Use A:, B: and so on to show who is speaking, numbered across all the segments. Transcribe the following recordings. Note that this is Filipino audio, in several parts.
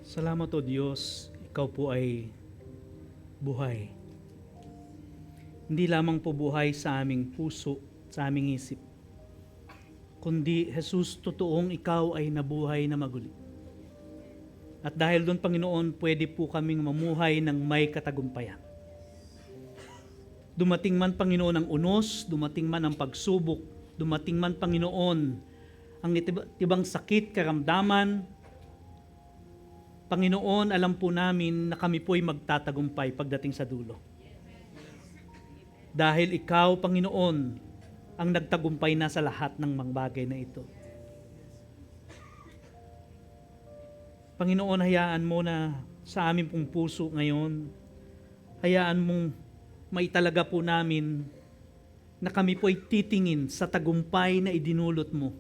A: Salamat o Diyos, Ikaw po ay buhay. Hindi lamang po buhay sa aming puso, sa aming isip, kundi Jesus, totoong Ikaw ay nabuhay na maguli. At dahil doon, Panginoon, pwede po kaming mamuhay ng may katagumpayan. Dumating man, Panginoon, ang unos, dumating man ang pagsubok, dumating man, Panginoon, ang tibang sakit, karamdaman, Panginoon, alam po namin na kami po'y magtatagumpay pagdating sa dulo. Dahil Ikaw, Panginoon, ang nagtagumpay na sa lahat ng mga bagay na ito. Panginoon, hayaan mo na sa aming pong puso ngayon, hayaan mong maitalaga po namin na kami po'y titingin sa tagumpay na idinulot mo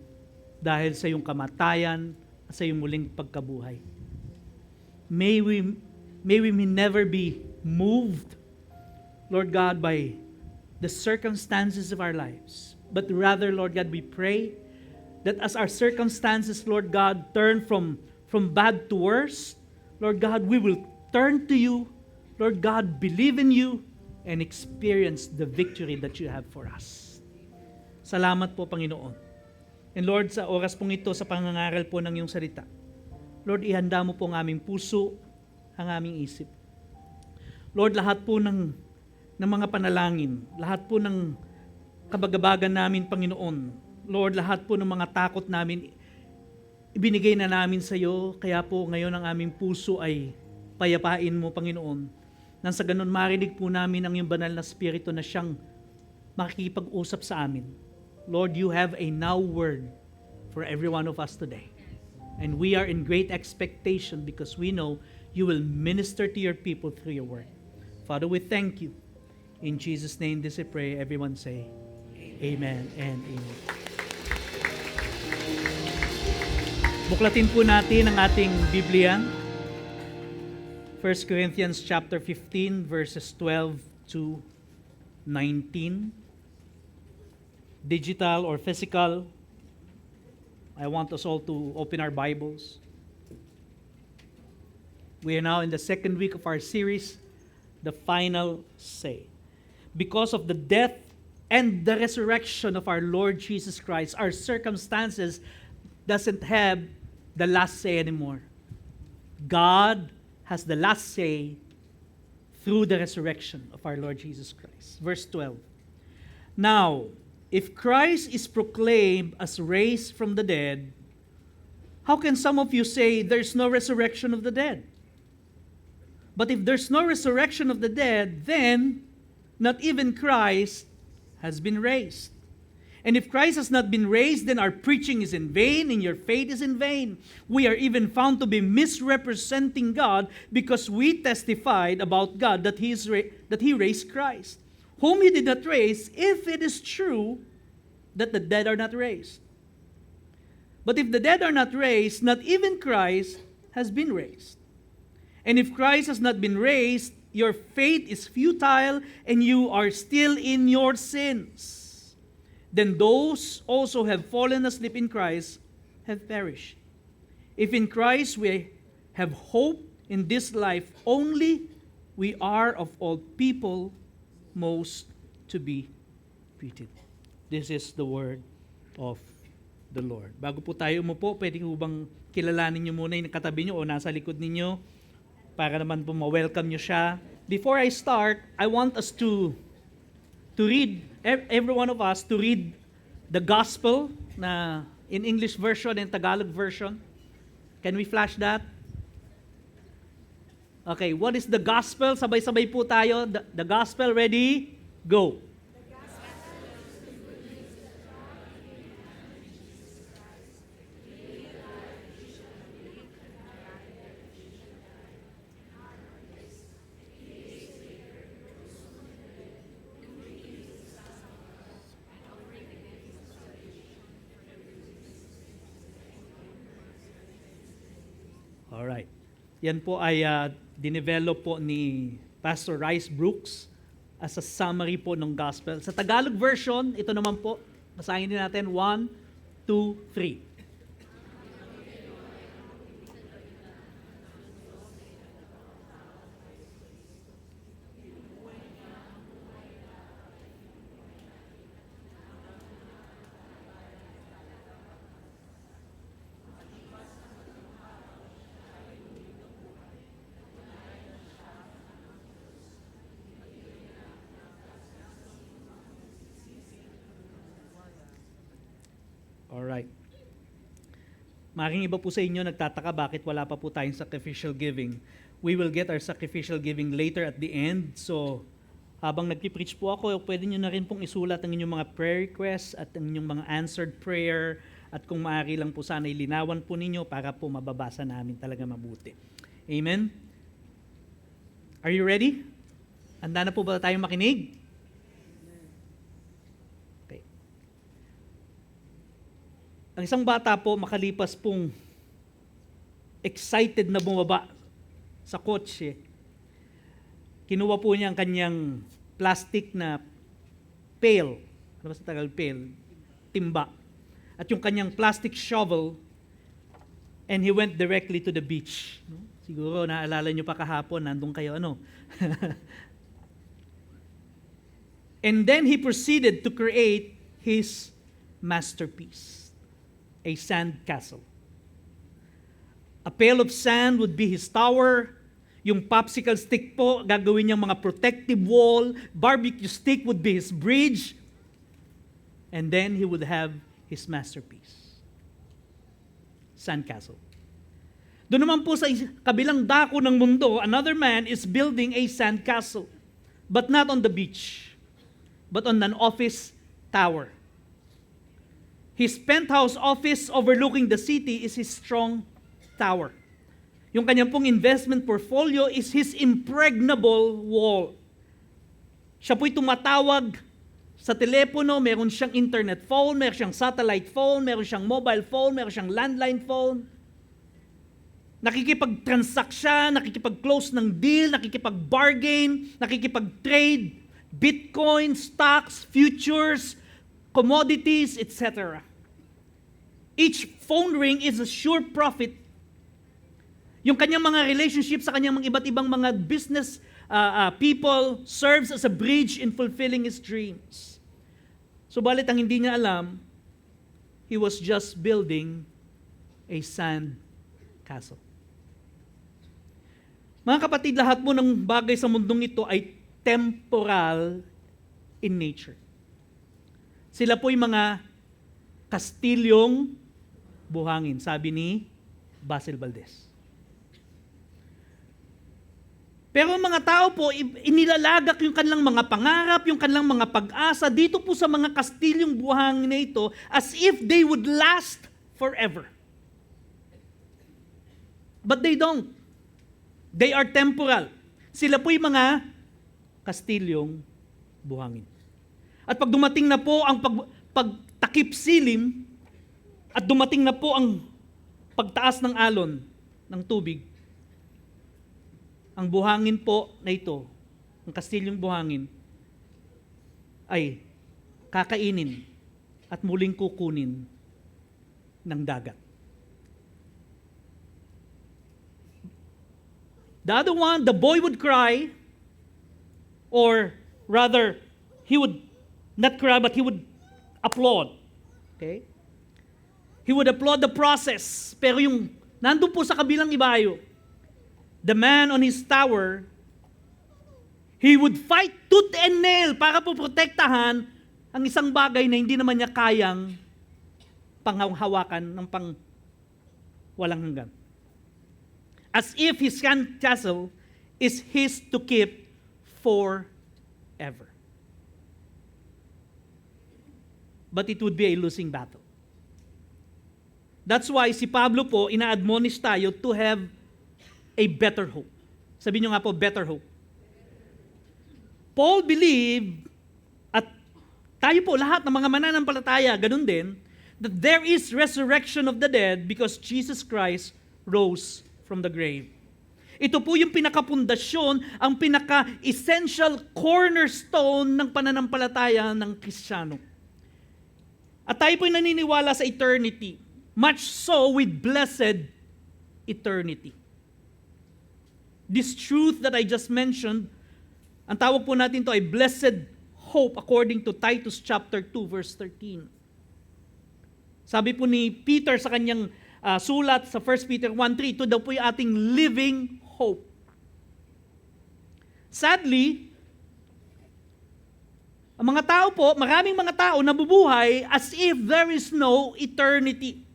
A: dahil sa iyong kamatayan at sa iyong muling pagkabuhay. May we never be moved, Lord God, by the circumstances of our lives. But rather, Lord God, we pray that as our circumstances, Lord God, turn from bad to worse, Lord God, we will turn to you, Lord God, believe in you, and experience the victory that you have for us. Salamat po, Panginoon. And Lord, sa oras pong ito, sa pangangaral po ng iyong salita, Lord, ihanda mo po ang aming puso, ang aming isip. Lord, lahat po ng mga panalangin, lahat po ng kabagabagan namin, Panginoon, Lord, lahat po ng mga takot namin, ibinigay na namin sa iyo, kaya po ngayon ang aming puso ay payapain mo, Panginoon, nang sa ganun marinig po namin ang iyong banal na spirito na siyang makikipag-usap sa amin. Lord, you have a now word for every one of us today. And we are in great expectation because we know you will minister to your people through your word. Father, we thank you. In Jesus' name this I pray. Everyone say, Amen and Amen. Buklatin po natin ang ating Biblia. 1 Corinthians chapter 15 verses 12 to 19. Digital or physical, I want us all to open our Bibles. We are now in the second week of our series, The Final Say. Because of the death and the resurrection of our Lord Jesus Christ, our circumstances doesn't have the last say anymore. God has the last say through the resurrection of our Lord Jesus Christ. Verse 12. Now, if Christ is proclaimed as raised from the dead, how can some of you say there's no resurrection of the dead? But if there's no resurrection of the dead, then not even Christ has been raised. And if Christ has not been raised, then our preaching is in vain and your faith is in vain. We are even found to be misrepresenting God because we testified about God that He raised Christ, whom He did not raise, if it is true that the dead are not raised. But if the dead are not raised, not even Christ has been raised. And if Christ has not been raised, your faith is futile and you are still in your sins. Then those also have fallen asleep in Christ have perished. If in Christ we have hope in this life only, we are of all people most to be pitied. This is the word of the Lord. Bago po tayo umupo, pwede ko bang kilalanin niyo muna yung katabi niyo o nasa likod ninyo para naman po ma-welcome niyo siya. Before I start, I want us to read, every one of us, to read the gospel na in English version and Tagalog version. Can we flash that? Okay, what is the gospel? Sabay-sabay po tayo. The gospel, ready? Go. Alright. Yan po ay dinevelop po ni Pastor Rice Brooks as a summary po ng gospel. Sa Tagalog version, ito naman po, basahin din natin, 1, 2, 3. Maring iba po sa inyo nagtataka bakit wala pa po tayong sacrificial giving. We will get our sacrificial giving later at the end. So, habang nagpipreach po ako, pwede nyo na rin pong isulat ang inyong mga prayer requests at ang inyong mga answered prayer. At kung maaari lang po sana ilinawan po ninyo para po mababasa namin talaga mabuti. Amen? Are you ready? Handa na po ba tayong makinig? Okay. Ang isang bata po makalipas pong excited na bumaba sa kotse, kinuha po niya ang kanyang plastic na pail. Ano ba sa Tagal pail? Timba. At yung kanyang plastic shovel, and he went directly to the beach. Siguro naalala nyo pa kahapon, nandun kayo And then he proceeded to create his masterpiece, a sand castle. A pail of sand would be his tower. Yung popsicle stick po, gagawin niyang mga protective wall. Barbecue stick would be his bridge. And then he would have his masterpiece, sandcastle. Doon naman po sa kabilang dako ng mundo, another man is building a sandcastle, but not on the beach, but on an office tower. His penthouse office overlooking the city is his strong tower. Yung kanyang pong investment portfolio is his impregnable wall. Siya po'y tumatawag sa telepono, meron siyang internet phone, meron siyang satellite phone, meron siyang mobile phone, meron siyang landline phone. Nakikipag-transact siya, nakikipag-close ng deal, nakikipag-bargain, nakikipag-trade, Bitcoin, stocks, futures, commodities, etc. Each phone ring is a sure profit. Yung kanyang mga relationships sa kanyang mga iba't ibang mga business people serves as a bridge in fulfilling his dreams. Subalit ang hindi niya alam, he was just building a sand castle. Mga kapatid, lahat po ng bagay sa mundong ito ay temporal in nature. Sila po'y mga kastilyong buhangin, sabi ni Basil Valdez. Pero ang mga tao po, inilalagak yung kanilang mga pangarap, yung kanilang mga pag-asa dito po sa mga kastilyong buhangin na ito as if they would last forever. But they don't. They are temporal. Sila po'y mga kastilyong buhangin. At pag dumating na po ang pagtakip silim at dumating na po ang pagtaas ng alon ng tubig, ang buhangin po na ito, ang kastilyong buhangin, ay kakainin at muling kukunin ng dagat. The other one, the boy would cry, or rather, he would not cry, but he would applaud. Okay? He would applaud the process. Pero yung nandun po sa kabilang ibayo, the man on his tower, he would fight tooth and nail para po protektahan ang isang bagay na hindi naman niya kayang panghawakan ng walang hanggan. As if his sand castle is his to keep forever. But it would be a losing battle. That's why si Pablo po, ina-admonish tayo to have a better hope. Sabi nyo nga po, better hope. Paul believed, at tayo po, lahat ng mga mananampalataya, ganun din, that there is resurrection of the dead because Jesus Christ rose from the grave. Ito po yung pinakapundasyon, ang pinaka-essential cornerstone ng pananampalataya ng Kristiyano. At tayo po'y naniniwala sa eternity, much so with blessed eternity. This truth that I just mentioned, ang tawag po natin to ay blessed hope according to Titus chapter 2 verse 13. Sabi po ni Peter sa kanyang sulat sa 1 Peter 1:3, ito daw po yung ating living hope. Sadly, ang mga tao po, maraming mga tao nabubuhay as if there is no eternity.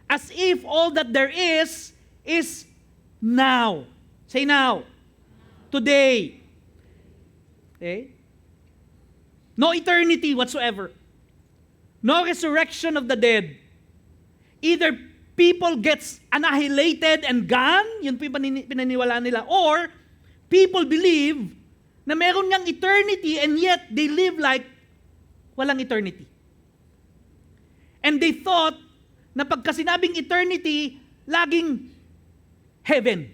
A: As if all that there is now. Say now. Today. Okay? No eternity whatsoever. No resurrection of the dead. Either people gets annihilated and gone, yun po yung pinaniwala nila, or people believe na meron ngang eternity and yet they live like walang eternity. And they thought na pagka sinabing eternity, laging heaven.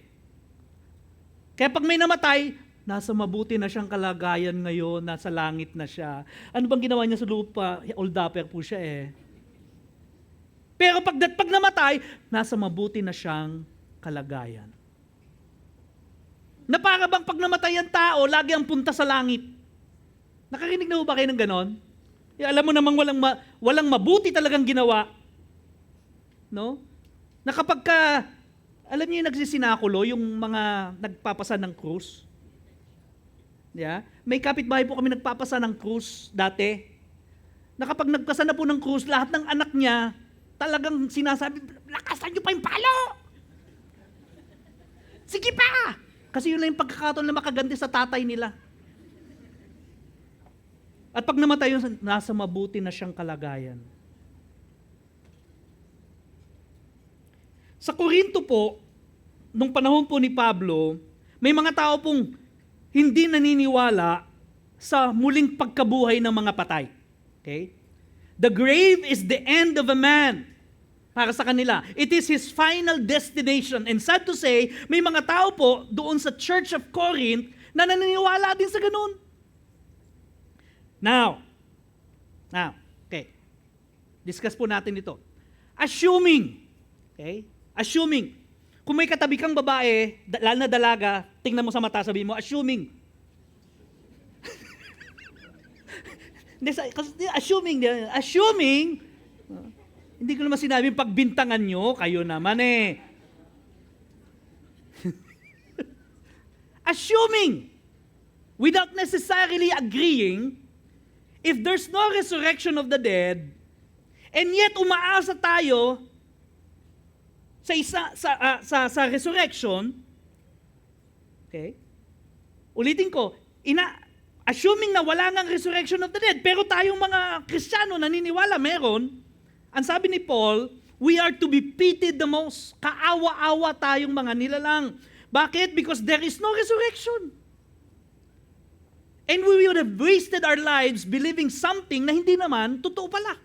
A: Kaya pag may namatay, nasa mabuti na siyang kalagayan ngayon, nasa langit na siya. Ano bang ginawa niya sa lupa? Old-upper po siya eh. Pero pag namatay, nasa mabuti na siyang kalagayan. Na para bang pag namatay ang tao, lagi ang punta sa langit. Nakarinig na ba kayo ng ganon? Alam mo namang walang mabuti talagang ginawa. No? Na kapag ka, alam niyo yung nagsisinakulo, yung mga nagpapasa ng krus. Yeah? May kapitbahay po kami nagpapasa ng krus dati. Na kapag nagpasa na po ng krus, lahat ng anak niya, talagang sinasabi, lakasan niyo pa yung palo! Sige pa! Kasi yun lang yung pagkakataon na makaganti sa tatay nila. At pag namatay yun, nasa mabuti na siyang kalagayan. Sa Korinto po, nung panahon po ni Pablo, may mga tao pong hindi naniniwala sa muling pagkabuhay ng mga patay. Okay? The grave is the end of a man. Para sa kanila, it is his final destination. And sad to say, may mga tao po doon sa Church of Corinth na naniniwala din sa ganun. Now, okay. Discuss po natin ito. Assuming, kung may katabi kang babae, lalo na dalaga, tingnan mo sa mata, sabihin mo, assuming, hindi ko naman sinabing pagbintangan nyo, kayo naman eh. Assuming, without necessarily agreeing, if there's no resurrection of the dead, and yet umaasa tayo sa resurrection, okay? Ulitin ko, assuming na wala ngang resurrection of the dead, pero tayong mga Kristiyano naniniwala meron, ang sabi ni Paul, we are to be pitied the most. Kaawa-awa tayong mga nilalang. Bakit? Because there is no resurrection. And we would have wasted our lives believing something na hindi naman totoo pala.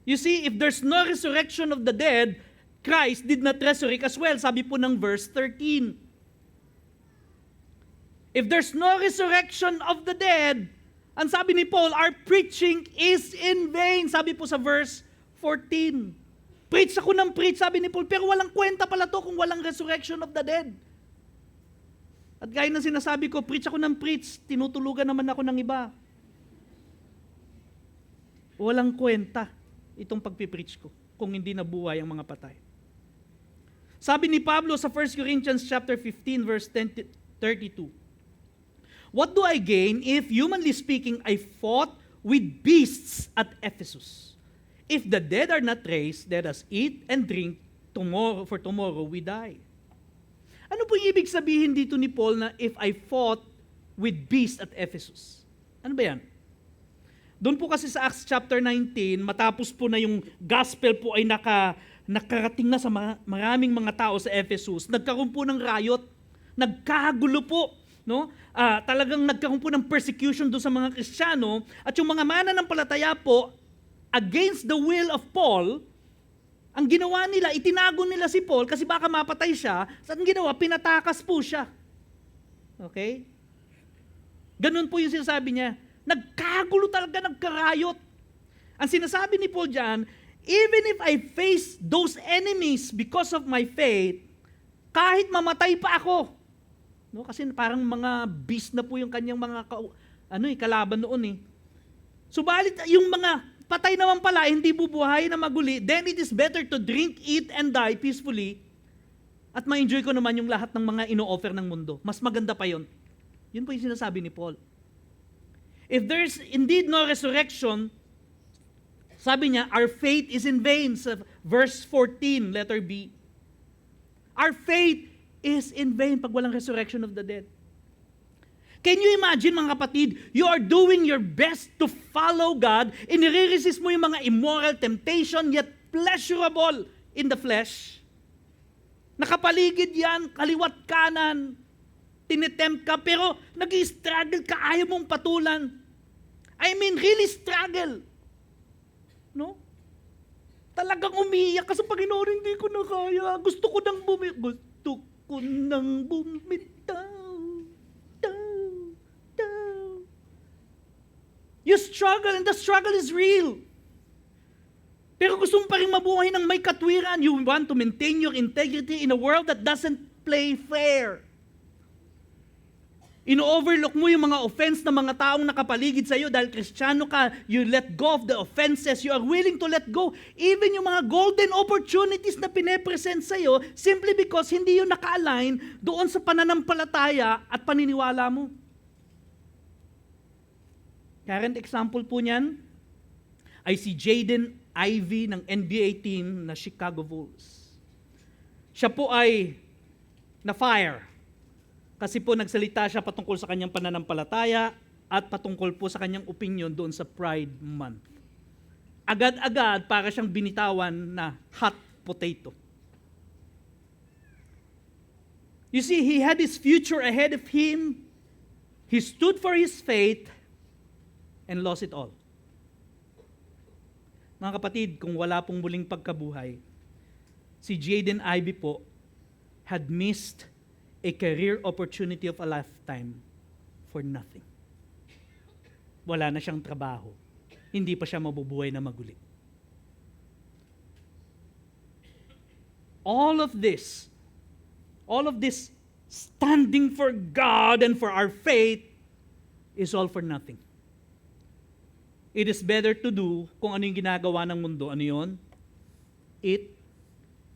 A: You see, if there's no resurrection of the dead, Christ did not resurrect as well. Sabi po ng verse 13. If there's no resurrection of the dead, ang sabi ni Paul, our preaching is in vain. Sabi po sa verse 14. Preach ako ng preach, sabi ni Paul, pero walang kwenta pala to kung walang resurrection of the dead. At gaya ng sinasabi ko, preach ako ng preach, tinutulugan naman ako ng iba. Walang kwenta itong pagpipreach ko kung hindi nabuhay ang mga patay. Sabi ni Pablo sa 1 Corinthians chapter 15 verse 32. What do I gain if, humanly speaking, I fought with beasts at Ephesus? If the dead are not raised, let us eat and drink, for tomorrow we die. Ano po yung ibig sabihin dito ni Paul na if I fought with beasts at Ephesus? Ano ba yan? Doon po kasi sa Acts chapter 19, matapos po na yung gospel po ay nakarating na sa maraming mga tao sa Ephesus, nagkaroon po ng riot, nagkagulo po, no? Talagang nagkaroon po ng persecution doon sa mga Kristiyano, at yung mga mananampalataya po, against the will of Paul, ang ginawa nila, itinago nila si Paul kasi baka mapatay siya, at ang ginawa, pinatakas po siya. Okay? Ganun po yung sinasabi niya. Nagkagulo talaga, nagkarayot. Ang sinasabi ni Paul dyan, even if I face those enemies because of my faith, kahit mamatay pa ako, no? Kasi parang mga beast na po yung kanyang mga kalaban noon eh. Subalit yung mga patay naman pala, hindi bubuhay na maguli, then it is better to drink, eat, and die peacefully at ma-enjoy ko naman yung lahat ng mga ino-offer ng mundo. Mas maganda pa yon. Yun po yung sinasabi ni Paul. If there's indeed no resurrection, Sabi niya, our faith is in vain. Sa verse 14, letter B. Our faith is in vain pag walang resurrection of the dead. Can you imagine, mga kapatid, you are doing your best to follow God, inire-resist mo yung mga immoral temptation, yet pleasurable in the flesh. Nakapaligid yan, kaliwat kanan, tinitempt ka, pero nag-i-struggle ka, ayaw mong patulan. I mean, really struggle. No? Talagang umiiyak ka sa Panginoon, hindi ko na kaya. Gusto ko nang bumitaw. You struggle and the struggle is real. Pero gusto mo pa rin mabuhay ng may katwiran. You want to maintain your integrity in a world that doesn't play fair. Ino-overlook mo yung mga offense ng mga taong nakapaligid sa iyo dahil Kristiyano ka. You let go of the offenses. You are willing to let go. Even yung mga golden opportunities na pinepresent sa iyo simply because hindi yun naka-align doon sa pananampalataya at paniniwala mo. Current example po niyan ay si Jaden Ivey ng NBA team na Chicago Bulls. Siya po ay na-fire kasi po nagsalita siya patungkol sa kanyang pananampalataya at patungkol po sa kanyang opinion doon sa Pride Month. Agad-agad para siyang binitawan na hot potato. You see, he had his future ahead of him. He stood for his faith and lost it all. Mga kapatid, kung wala pong muling pagkabuhay, si Jaden Ivey po had missed a career opportunity of a lifetime for nothing. Wala na siyang trabaho. Hindi pa siya mabubuhay na maguli. All of this standing for God and for our faith is all for nothing. It is better to do kung ano yung ginagawa ng mundo. Ano yun? Eat,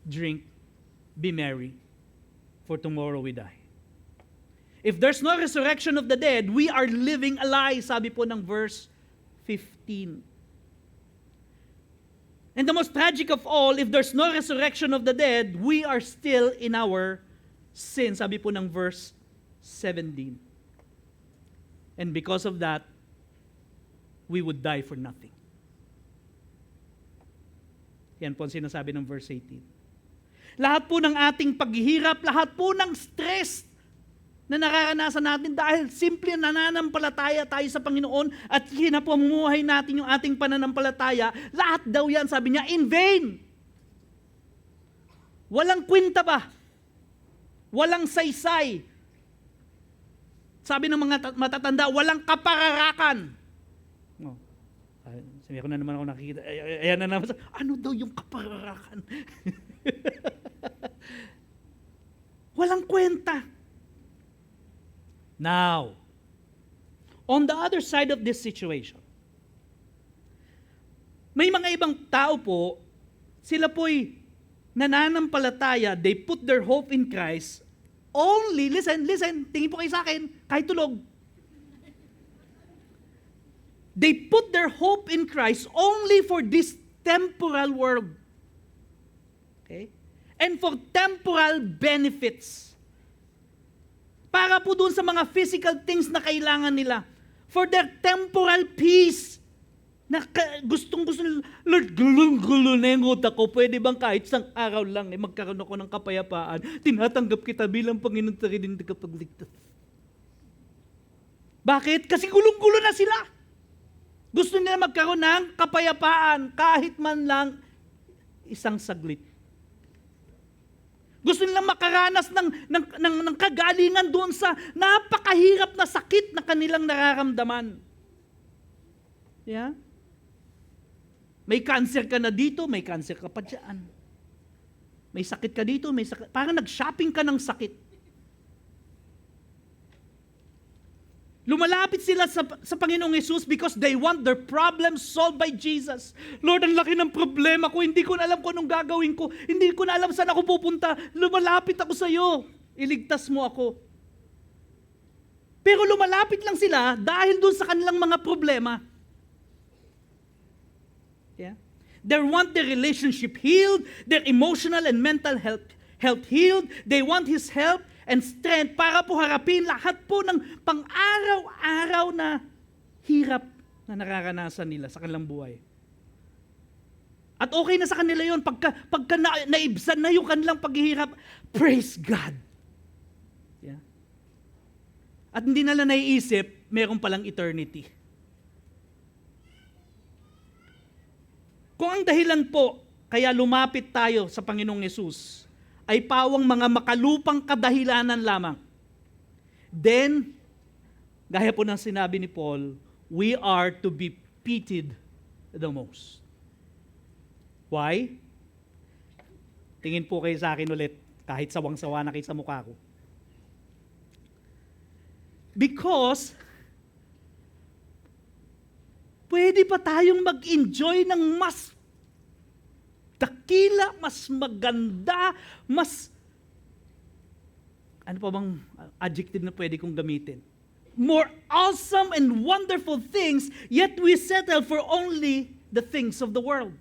A: drink, be merry, for tomorrow we die. If there's no resurrection of the dead, we are living a lie, sabi po ng verse 15. And the most tragic of all, if there's no resurrection of the dead, we are still in our sin, sabi po ng verse 17. And because of that, we would die for nothing. Yan po ang sinasabi ng verse 18. Lahat po ng ating paghihirap, lahat po ng stress na nararanasan natin dahil simple nananampalataya tayo sa Panginoon at hinapamumuhay natin yung ating pananampalataya, lahat daw yan, sabi niya, in vain. Walang kwenta ba? Walang saysay. Sabi ng mga matatanda, walang kapararakan. No. Meron na naman ako nakikita. Ayan na naman. Ano daw yung kapararakan? Walang kwenta. Now, on the other side of this situation, may mga ibang tao po, sila po'y nananampalataya, they put their hope in Christ, only, listen, tingin po kayo sa akin, kahit tulog, they put their hope in Christ only for this temporal world. Okay? And for temporal benefits. Para po doon sa mga physical things na kailangan nila. For their temporal peace. Na gustong-gusto nila, Lord, gulong-gulo na yung utak ko. Pwede bang kahit isang araw lang magkaroon ako ng kapayapaan? Tinatanggap kita bilang Panginoon sa rin kapagligtas. Bakit? Kasi gulong-gulo na sila. Gusto nila magkaroon ng kapayapaan kahit man lang isang saglit. Gusto nilang makaranas ng kagalingan doon sa napakahirap na sakit na kanilang nararamdaman. Yeah? May cancer ka na dito, may cancer ka pa dyan. May sakit ka dito, may sakit. Parang nag-shopping ka ng sakit. Lumalapit sila sa Panginoong Yesus because they want their problems solved by Jesus. Lord, ang laki ng problema ko. Hindi ko na alam kung anong gagawin ko. Hindi ko na alam saan ako pupunta. Lumalapit ako sa iyo. Iligtas mo ako. Pero lumalapit lang sila dahil doon sa kanilang mga problema. Yeah? They want their relationship healed, their emotional and mental health healed. They want His help and strength para po harapin lahat po ng pang-araw-araw na hirap na nararanasan nila sa kanilang buhay. At okay na sa kanila yun. Pagka naibsan na yung kanilang paghihirap, praise God. Yeah. At hindi nila naiisip, meron palang eternity. Kung ang dahilan po, kaya lumapit tayo sa Panginoong Yesus, ay pawang mga makalupang kadahilanan lamang, then, gaya po ng sinabi ni Paul, we are to be pitied the most. Why? Tingin po kayo sa akin ulit, kahit sawang-sawa na kayo sa mukha ko. Because, pwede pa tayong mag-enjoy ng mas dakila, mas maganda, mas, ano pa bang adjective na pwede kong gamitin? More awesome and wonderful things, yet we settle for only the things of the world.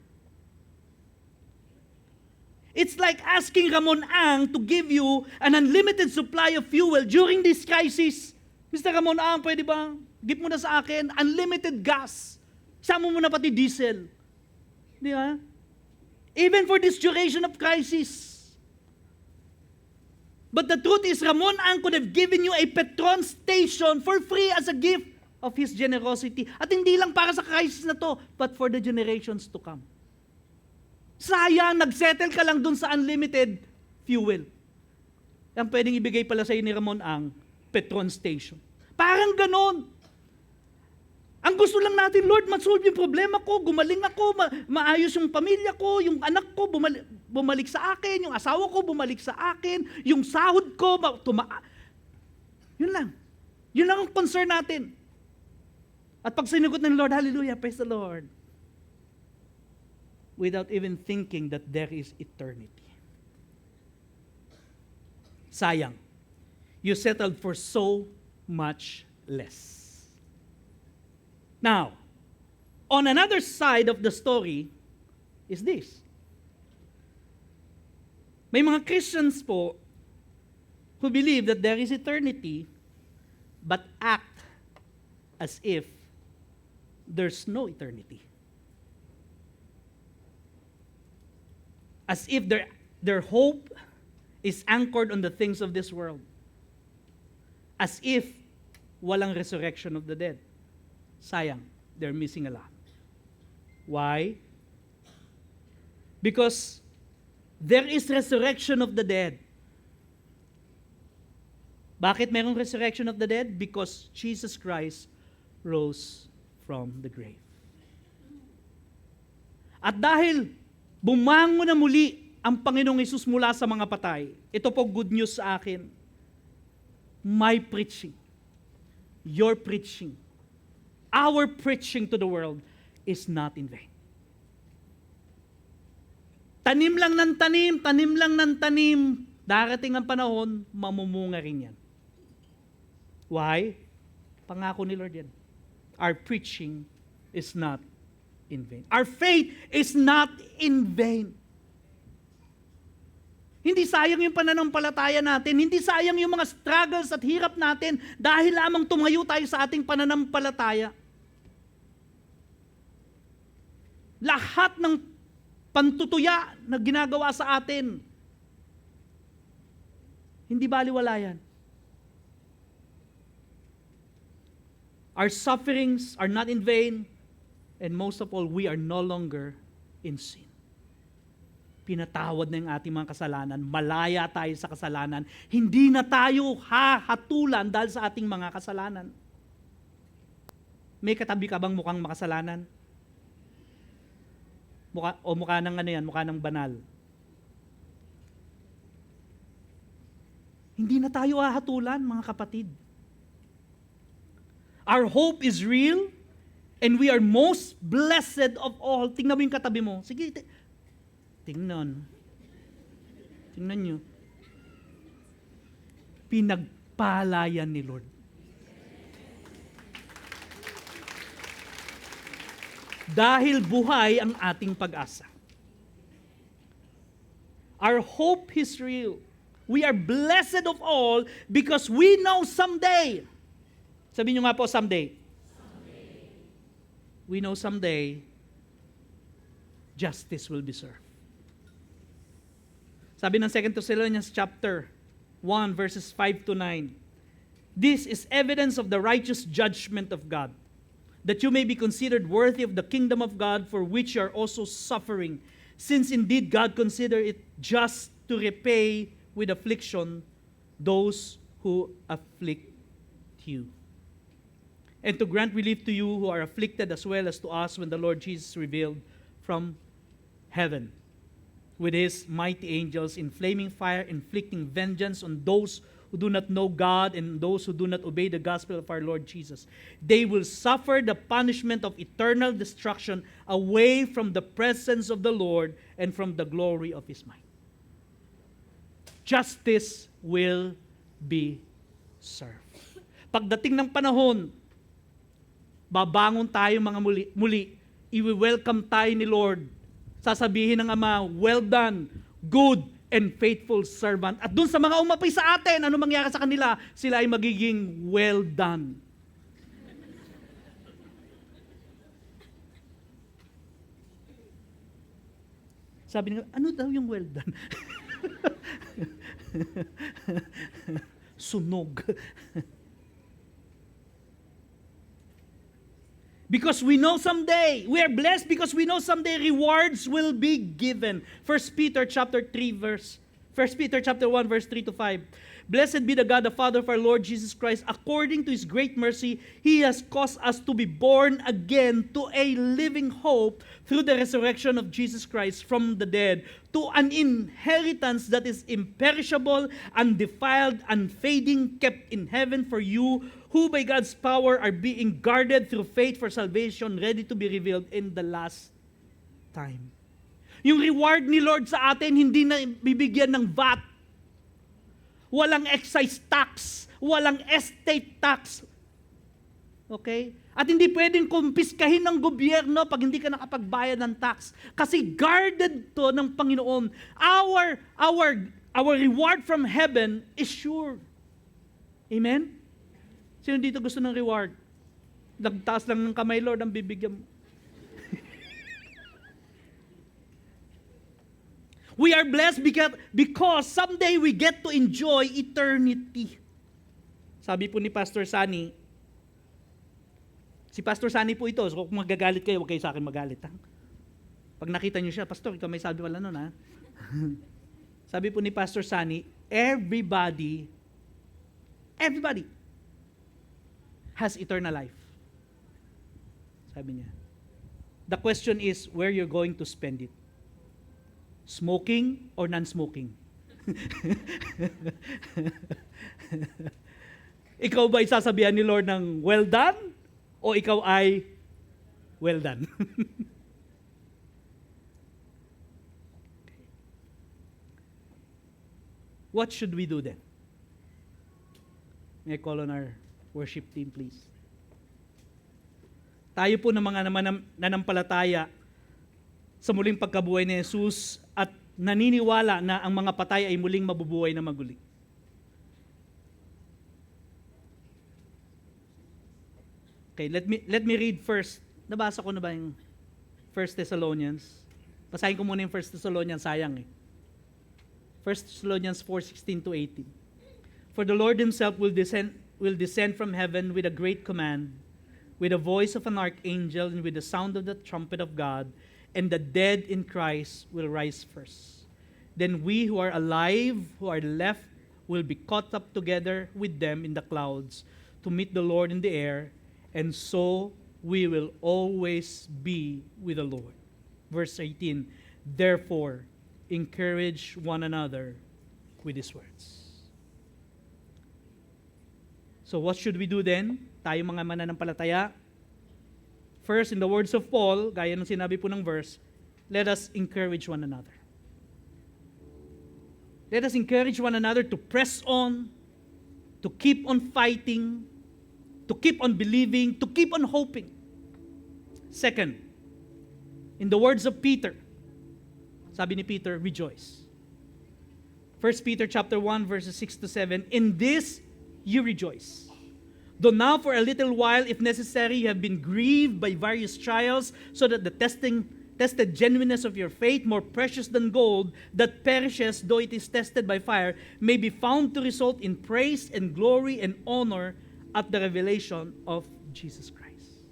A: It's like asking Ramon Ang to give you an unlimited supply of fuel during this crisis. Mr. Ramon Ang, pwede ba? Give mo na sa akin unlimited gas. Sama mo na pati diesel. Di ba? Even for this duration of crisis. But the truth is, Ramon Ang could have given you a Petron station for free as a gift of his generosity. At hindi lang para sa crisis na to, but for the generations to come. Sayang, nagsettle ka lang dun sa unlimited fuel. Ang pwedeng ibigay pala sa ni Ramon Ang, Petron station. Parang ganon. Ang gusto lang natin, Lord, ma-solve yung problema ko, gumaling ako, maayos yung pamilya ko, yung anak ko, bumalik sa akin, yung asawa ko, bumalik sa akin, yung sahod ko, yun lang. Yun lang ang concern natin. At pag sinagot ng Lord, hallelujah, praise the Lord. Without even thinking that there is eternity. Sayang. You settled for so much less. Now, on another side of the story is this. May mga Christians po who believe that there is eternity but act as if there's no eternity. As if their hope is anchored on the things of this world. As if walang resurrection of the dead. Sayang, they're missing a lot. Why? Because there is resurrection of the dead. Bakit mayroong resurrection of the dead? Because Jesus Christ rose from the grave. At dahil bumangon na muli ang Panginoong Hesus mula sa mga patay, ito po good news sa akin. My preaching, your preaching, our preaching to the world is not in vain. Tanim lang ng tanim, darating ang panahon, mamumunga rin yan. Why? Pangako ni Lord yan. Our preaching is not in vain. Our faith is not in vain. Hindi sayang yung pananampalataya natin, hindi sayang yung mga struggles at hirap natin dahil lamang tumayo tayo sa ating pananampalataya. Lahat ng pantutuya na ginagawa sa atin, hindi baliwala yan. Our sufferings are not in vain, and most of all, we are no longer in sin. Pinatawad na yung ating mga kasalanan, malaya tayo sa kasalanan, hindi na tayo hahatulan dahil sa ating mga kasalanan. May katabi ka bang mukhang makasalanan? Mukha ng ano yan, mukha ng banal. Hindi na tayo hahatulan, mga kapatid. Our hope is real, and we are most blessed of all. Tingnan mo yung katabi mo. Sige, tingnan nyo. Pinagpalayan ni Lord. dahil buhay ang ating pag-asa. Our hope is real. We are blessed of all because we know someday. Sabihin nyo nga po, someday. We know someday, justice will be served. Sabi ng 2 Thessalonians chapter 1 verses 5 to 9, this is evidence of the righteous judgment of God, that you may be considered worthy of the kingdom of God for which you are also suffering, since indeed God consider it just to repay with affliction those who afflict you, and to grant relief to you who are afflicted as well as to us when the Lord Jesus revealed from heaven with his mighty angels in flaming fire, inflicting vengeance on those who do not know God and those who do not obey the gospel of our Lord Jesus. They will suffer the punishment of eternal destruction away from the presence of the Lord and from the glory of his might. Justice will be served. Pagdating ng panahon, babangon tayo mga muli. I-welcome tayo ni Lord. Sasabihin ng Ama, well done, good and faithful servant. At dun sa mga umapay sa atin, ano mangyari sa kanila? Sila ay magiging well done. Sabi nila, ano daw yung well done? Sunog. Because we know someday, we are blessed because we know someday rewards will be given. 1 Peter chapter 1 verse 3 to 5. Blessed be the God, the Father of our Lord Jesus Christ. According to his great mercy, he has caused us to be born again to a living hope through the resurrection of Jesus Christ from the dead, to an inheritance that is imperishable, undefiled, unfading, kept in heaven for you, who by God's power are being guarded through faith for salvation, ready to be revealed in the last time. Yung reward ni Lord sa atin, hindi na bibigyan ng VAT. Walang excise tax, walang estate tax. Okay? At hindi pwedeng kumpiskahin ng gobyerno pag hindi ka nakapagbayad ng tax. Kasi guarded to ng Panginoon. Our reward from heaven is sure. Amen? Sino dito gusto ng reward? Nagtaas lang ng kamay, Lord, ang bibigyan mo. We are blessed because someday we get to enjoy eternity. Sabi po ni Pastor Sunny, si Pastor Sunny po ito, so kung magagalit kayo, huwag kayo sa akin magalit. Ha? Pag nakita niyo siya, Pastor, ikaw may sabi pala nun, ha? Sabi po ni Pastor Sunny, everybody has eternal life. Sabi niya. The question is where you're going to spend it. Smoking or non-smoking? Ikaw ba isasabihan ni Lord ng well done? O ikaw ay well done? What should we do then? May I call on our worship team, please? Tayo po ng mga nanampalataya sa muling pagkabuhay ni Jesus at naniniwala na ang mga patay ay muling mabubuhay na maguli. Okay, let me read first. Nabasa ko na ba yung 1 Thessalonians? Basahin ko muna yung 1 Thessalonians, sayang eh. 1 Thessalonians 4:16 to 18. For the Lord himself will descend from heaven with a great command, with the voice of an archangel and with the sound of the trumpet of God, and the dead in Christ will rise first. Then we who are alive, who are left, will be caught up together with them in the clouds to meet the Lord in the air, and so we will always be with the Lord. Verse 18, therefore, encourage one another with these words. So what should we do then? Tayo mga mananampalataya. First, in the words of Paul, gaya ng sinabi po ng verse, let us encourage one another. Let us encourage one another to press on, to keep on fighting, to keep on believing, to keep on hoping. Second, In the words of Peter, sabi ni Peter, rejoice. 1 Peter chapter 1 verses 6 to 7, in this you rejoice. Though now for a little while, if necessary, you have been grieved by various trials, so that the tested genuineness of your faith, more precious than gold, that perishes though it is tested by fire, may be found to result in praise and glory and honor at the revelation of Jesus Christ.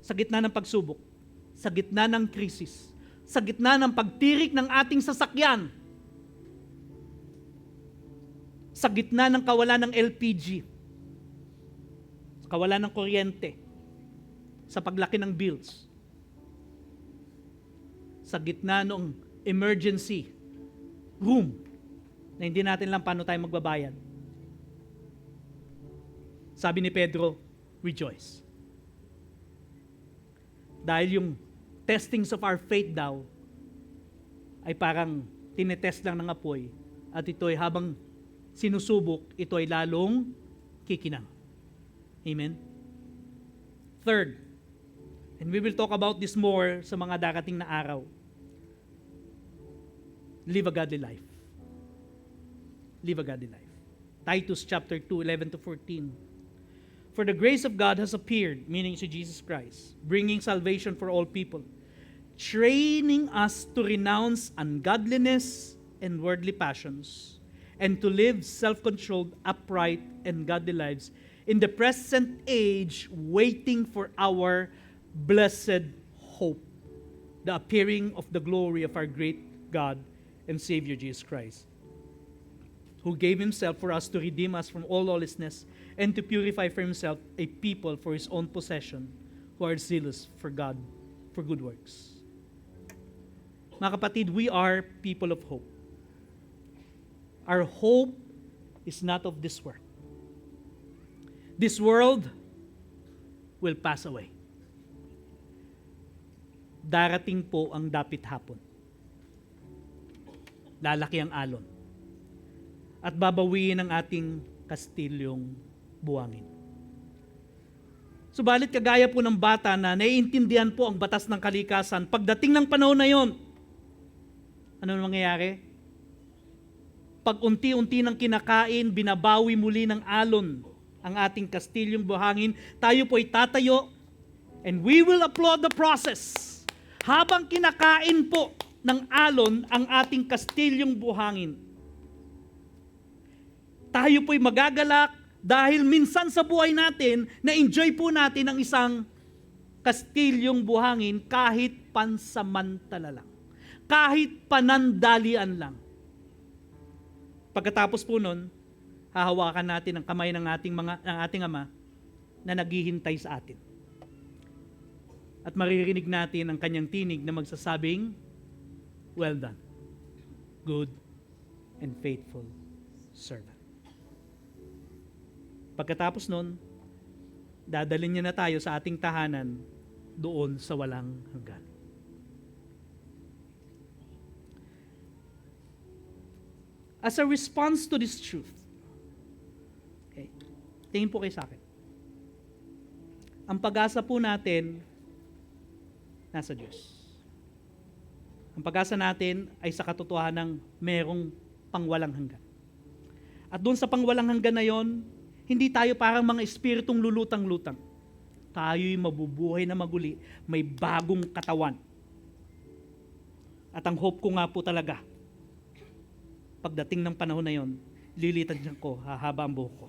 A: Sa gitna ng pagsubok, sa gitna ng krisis, sa gitna ng pagtirik ng ating sasakyan, sa gitna ng kawalan ng LPG, sa kawalan ng kuryente, sa paglaki ng bills, sa gitna ng emergency room na hindi natin lang paano tayo magbabayad. Sabi ni Pedro, rejoice. Dahil yung testings of our faith daw ay parang tinetest lang ng apoy at ito ay habang sinusubok, ito ay lalong kikinang. Amen? Third, and we will talk about this more sa mga darating na araw. Live a godly life. Live a godly life. Titus chapter 2, 11 to 14. For the grace of God has appeared, meaning to Jesus Christ, bringing salvation for all people, training us to renounce ungodliness and worldly passions, and to live self-controlled, upright, and godly lives in the present age, waiting for our blessed hope, the appearing of the glory of our great God and Savior Jesus Christ, who gave himself for us to redeem us from all lawlessness and to purify for himself a people for his own possession who are zealous for God, for good works. Mga kapatid, we are people of hope. Our hope is not of this world. This world will pass away. Darating po ang dapit hapon. Lalaki ang alon. At babawiin ang ating kastilyong buwangin. Subalit kagaya po ng bata na naiintindihan po ang batas ng kalikasan, pagdating ng panahon na yon, ano mangyayari? Pag unti-unti ng kinakain, binabawi muli ng alon ang ating kastilyong buhangin, tayo po ay tatayo and we will applaud the process. Habang kinakain po ng alon ang ating kastilyong buhangin, tayo po ay magagalak dahil minsan sa buhay natin, na-enjoy po natin ang isang kastilyong buhangin kahit pansamantala lang. Kahit panandalian lang. Pagkatapos po nun, hahawakan natin ang kamay ng ating Ama na naghihintay sa atin. At maririnig natin ang kanyang tinig na magsasabing, well done, good and faithful servant. Pagkatapos nun, dadalhin niya na tayo sa ating tahanan doon sa walang hanggan. As a response to this truth, okay, tingin po kayo sa akin. Ang pag-asa po natin, nasa Diyos. Ang pag-asa natin ay sa katotohanan ng merong pangwalang hanggan. At doon sa pangwalang hanggan na yon, hindi tayo parang mga espiritong lulutang-lutang. Tayo'y mabubuhay na maguli, may bagong katawan. At ang hope ko nga po talaga, pagdating ng panahon na yon, lilitan niya ko, hahaba ang buhok ko.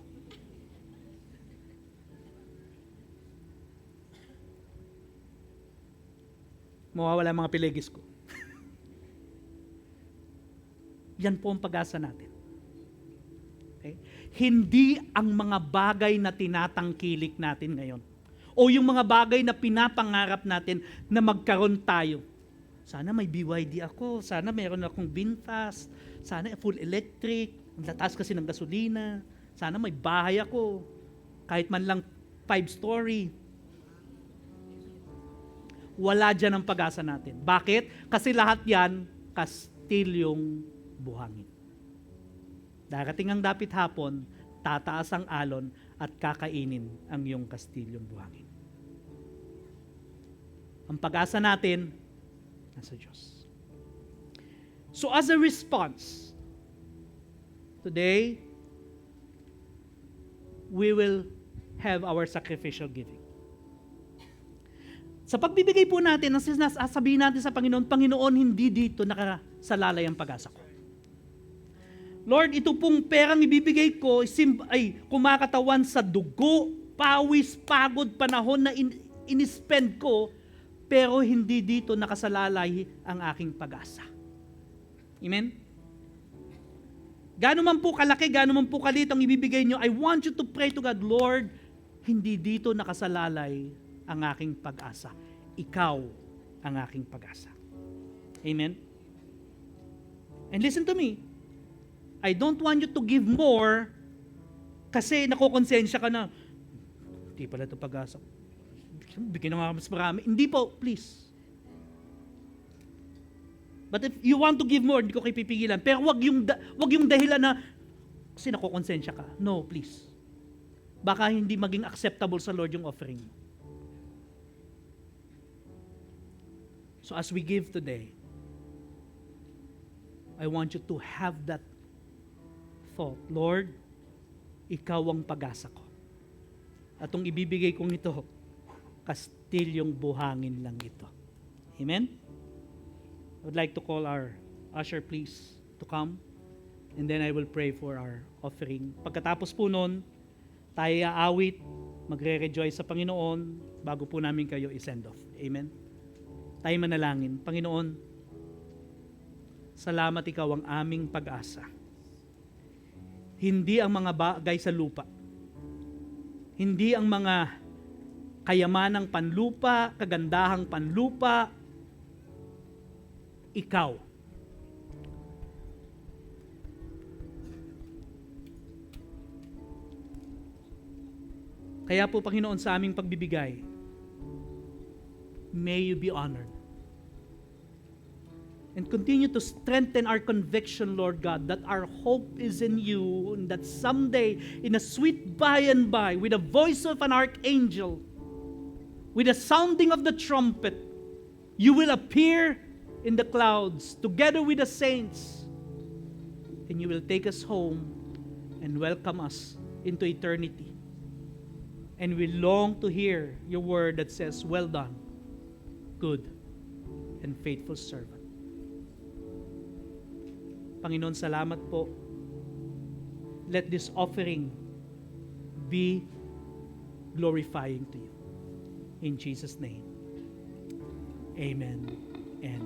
A: Mawawala ang mga piligis ko. Yan po ang pag-asa natin. Okay? Hindi ang mga bagay na tinatangkilik natin ngayon o yung mga bagay na pinapangarap natin na magkaroon tayo. Sana may BYD ako, sana meron akong VinFast, sana full electric, ang taas kasi ng gasolina, sana may bahay ako, kahit man lang 5-story. Wala dyan ang pag-asa natin. Bakit? Kasi lahat yan, kastilyong buhangin. Darating ang dapit hapon, tataas ang alon at kakainin ang iyong kastilyong buhangin. Ang pag-asa natin, nasa Diyos. So as a response, today, we will have our sacrificial giving. Sa pagbibigay po natin, ang sasabihin natin sa Panginoon, Panginoon, hindi dito nakasalalay ang pag-asa ko. Lord, ito pong perang ibibigay ko ay kumakatawan sa dugo, pawis, pagod, panahon na in-spend ko, pero hindi dito nakasalalay ang aking pag-asa. Amen? Gaano man po kalaki, gaano man po kalit ang ibibigay nyo, I want you to pray to God, Lord, hindi dito nakasalalay ang aking pag-asa. Ikaw ang aking pag-asa. Amen? And listen to me. I don't want you to give more kasi nakukonsensya ka na, hindi pala ito pag-asa. Bigyan na nga mas marami. Hindi po, please. But if you want to give more, hindi ko kayo pipigilan. Pero wag yung dahilan na kasi nakukonsensya ka. No, please. Baka hindi maging acceptable sa Lord yung offering mo. So as we give today, I want you to have that thought, Lord, ikaw ang pag-asa ko. At itong ibibigay kong ito, kastilyong buhangin lang ito. Amen? I would like to call our usher please to come. And then I will pray for our offering. Pagkatapos po nun, tayo aawit, magre-rejoice sa Panginoon bago po namin kayo i-send off. Amen? Tayo manalangin. Panginoon, salamat ikaw ang aming pag-asa. Hindi ang mga bagay sa lupa. Hindi ang mga kayamanang panlupa, kagandahang panlupa. Ikaw. Kaya po, Panginoon, sa aming pagbibigay, may you be honored. And continue to strengthen our conviction, Lord God, that our hope is in you, and that someday, in a sweet by and by, with the voice of an archangel, with the sounding of the trumpet, you will appear in the clouds, together with the saints, and you will take us home and welcome us into eternity. And we long to hear your word that says, well done, good and faithful servant. Panginoon, salamat po. Let this offering be glorifying to you. In Jesus' name, amen and